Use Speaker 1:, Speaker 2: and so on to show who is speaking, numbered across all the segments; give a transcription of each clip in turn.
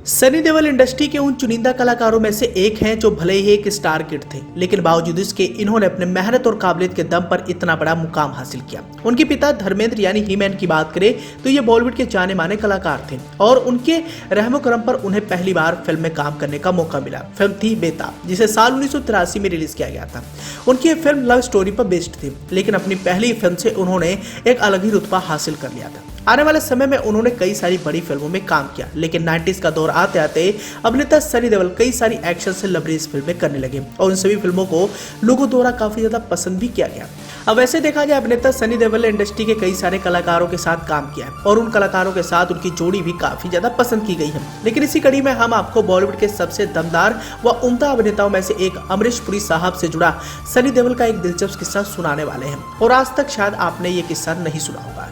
Speaker 1: Sunny Deol industry के उन चुनिंदा कलाकारों में से एक हैं जो भले ही एक स्टार किड थे, लेकिन बावजूद इसके इन्होंने अपने मेहनत और काबिलियत के दम पर इतना बड़ा मुकाम हासिल किया। उनके पिता धर्मेंद्र यानी ही मैन की बात करें तो ये बॉलीवुड के जाने माने कलाकार थे और उनके रहमो करम पर उन्हें पहली बार फिल्म में काम करने का मौका मिला। फिल्म थी बेताब, जिसे साल 1983 में रिलीज किया गया था। उनकी ये फिल्म लव स्टोरी पर बेस्ड थी, लेकिन अपनी पहली फिल्म से उन्होंने एक अलग ही रुतबा हासिल कर लिया था। आने वाले समय में उन्होंने कई सारी बड़ी फिल्मों में काम किया, लेकिन 90s का दौर आते आते अभिनेता सनी देओल कई सारी एक्शन से लबरेज फिल्में करने लगे और उन सभी फिल्मों को लोगों द्वारा काफी ज्यादा पसंद भी किया गया। अब वैसे देखा जाए, अभिनेता सनी देओल ने इंडस्ट्री के कई सारे कलाकारों के साथ काम किया है और उन कलाकारों के साथ उनकी जोड़ी भी काफी ज्यादा पसंद की गई है। लेकिन इसी कड़ी में हम आपको बॉलीवुड के सबसे दमदार व उम्दा अभिनेताओं में से एक अमरीश पुरी साहब से जुड़ा सनी देओल का एक दिलचस्प किस्सा सुनाने वाले हैं और आज तक शायद आपने ये किस्सा नहीं सुना होगा।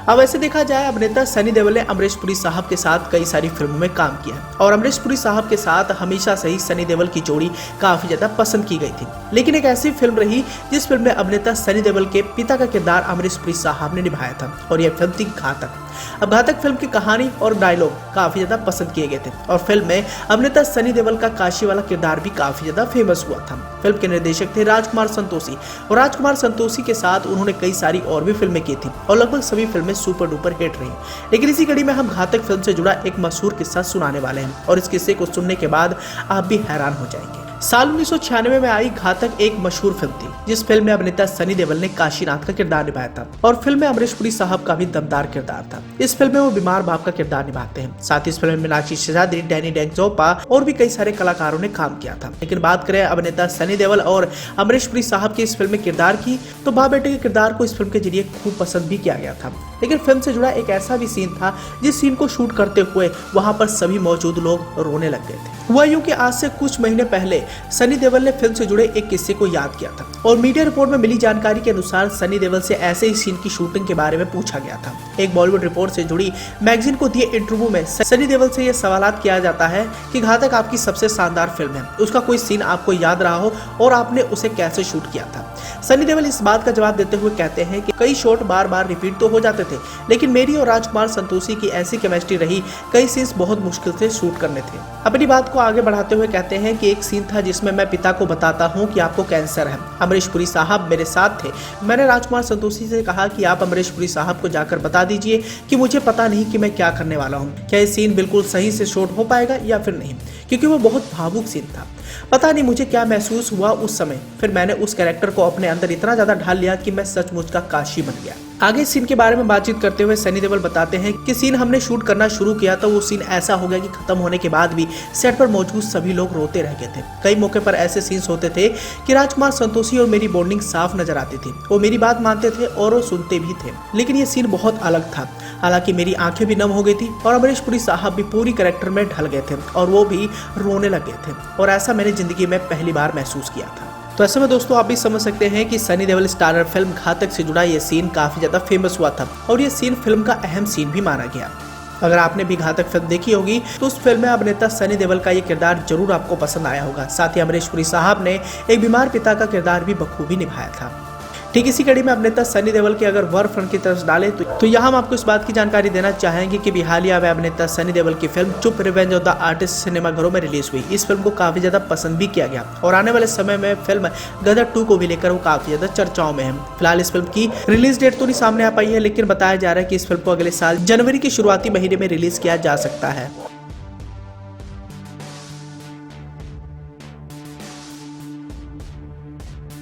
Speaker 1: अब ऐसे देखा जाए, अभिनेता सनी देओल ने अमरीश पुरी साहब के साथ कई सारी फिल्मों में काम किया है और अमरीश पुरी साहब के साथ हमेशा से ही सनी देओल की जोड़ी काफी ज्यादा पसंद की गई थी। लेकिन एक ऐसी फिल्म रही जिस फिल्म में अभिनेता सनी देओल के पिता का किरदार अमरीश पुरी साहब ने निभाया था और यह फिल्म थी घातक। अब घातक फिल्म की कहानी और डायलॉग काफी ज्यादा पसंद किए गए थे और फिल्म में अभिनेता सनी देओल का काशी वाला किरदार भी काफी ज्यादा फेमस हुआ था। फिल्म के निर्देशक थे राजकुमार संतोषी और राजकुमार संतोषी के साथ उन्होंने कई सारी और भी फिल्में की थी और लगभग सभी फिल्में सुपर डुपर हिट रही। लेकिन इसी कड़ी में हम घातक फिल्म से जुड़ा एक मशहूर किस्सा सुनाने वाले हैं और इस किस्से को सुनने के बाद आप भी हैरान हो जाएंगे। साल 1996 में आई घातक एक मशहूर फिल्म थी, जिस फिल्म में अभिनेता सनी देओल ने काशीनाथ का किरदार निभाया था और फिल्म में अमरीश पुरी साहब का भी दमदार किरदार था। इस फिल्म में वो बीमार बाप का किरदार निभाते हैं। साथ ही इस फिल्म में मीनाक्षी शेषाद्री, डैनी डेंगजोपा और भी कई सारे कलाकारों ने काम किया था। लेकिन बात करें अभिनेता सनी देओल और अमरीश पुरी साहब के इस फिल्म में किरदार की, तो बाप बेटे के किरदार को इस फिल्म के जरिए खूब पसंद भी किया गया था। लेकिन फिल्म से जुड़ा एक ऐसा भी सीन था जिस सीन को शूट करते हुए वहां पर सभी मौजूद लोग रोने लग गए थे। हुआ यूं कि आज से कुछ महीने पहले सनी देओल ने फिल्म से जुड़े एक किस्से को याद किया था और मीडिया रिपोर्ट में मिली जानकारी के अनुसार सनी देओल से ऐसे ही सीन की शूटिंग के बारे में पूछा गया था। एक बॉलीवुड रिपोर्ट से जुड़ी मैगजीन को दिए इंटरव्यू में सनी देओल से यह सवाल किया जाता है कि घातक आपकी सबसे शानदार फिल्म है, उसका कोई सीन आपको याद रहा हो और आपने उसे कैसे शूट किया था। सनी देओल इस बात का जवाब देते हुए कहते हैं कि कई शॉट बार बार रिपीट तो हो जाते थे, लेकिन मेरी और राजकुमार संतोषी की ऐसी केमिस्ट्री रही, कई सीन्स बहुत मुश्किल से शूट करने थे। अपनी बात को आगे बढ़ाते हुए कहते हैं कि एक सीन था जिसमें मैं पिता को बताता हूं कि आपको कैंसर है। अमरीश पुरी साहब मेरे साथ थे। मैंने राजकुमार संतोषी से कहा कि आप अमरीश पुरी साहब को जाकर बता दीजिए कि मुझे पता नहीं कि मैं क्या करने वाला हूं, क्या ये सीन बिल्कुल सही से शूट हो पाएगा या फिर नहीं, क्योंकि वो बहुत भावुक सीन था। पता नहीं मुझे क्या महसूस हुआ उस समय। फिर मैंने उस कैरेक्टर को अपने अंदर इतना ज्यादा ढाल लिया कि मैं सचमुच का काशी बन गया। आगे सीन के बारे में बातचीत करते हुए सनी देओल बताते हैं कि सीन हमने शूट करना शुरू किया तो वो सीन ऐसा हो गया कि खत्म होने के बाद भी सेट पर मौजूद सभी लोग रोते रह गए थे। कई मौके पर ऐसे सीन्स होते थे कि राजकुमार संतोषी और मेरी बॉन्डिंग साफ नजर आती थी। वो मेरी बात मानते थे और वो सुनते भी थे। लेकिन ये सीन बहुत अलग था। हालांकि मेरी आंखें भी नम हो गई थी और अमरीश पुरी साहब भी पूरी कैरेक्टर में ढल गए थे और वो भी रोने लग गए थे और ऐसा मैंने जिंदगी में पहली बार महसूस किया था। तो ऐसे में दोस्तों आप भी समझ सकते हैं कि सनी देओल स्टारर फिल्म घातक से जुड़ा ये सीन काफी ज्यादा फेमस हुआ था और ये सीन फिल्म का अहम सीन भी माना गया। अगर आपने भी घातक फिल्म देखी होगी तो उस फिल्म में अभिनेता सनी देओल का ये किरदार जरूर आपको पसंद आया होगा। साथ ही अमरीश पुरी साहब ने एक बीमार पिता का किरदार भी बखूबी निभाया था। ठीक इसी कड़ी में अभिनेता सनी देओल के अगर वर्क फ्रंट की तरफ डाले तो यहाँ हम आपको इस बात की जानकारी देना चाहेंगे कि हालिया में अभिनेता सनी देओल की फिल्म चुप रिवेंज ऑफ द आर्टिस्ट सिनेमाघरों में रिलीज हुई। इस फिल्म को काफी ज्यादा पसंद भी किया गया और आने वाले समय में फिल्म गदर 2 को भी लेकर वो काफी ज्यादा चर्चाओं में है। फिलहाल इस फिल्म की रिलीज डेट तो नहीं सामने आ पाई है, लेकिन बताया जा रहा है कि इस फिल्म को अगले साल जनवरी के शुरुआती महीने में रिलीज किया जा सकता है।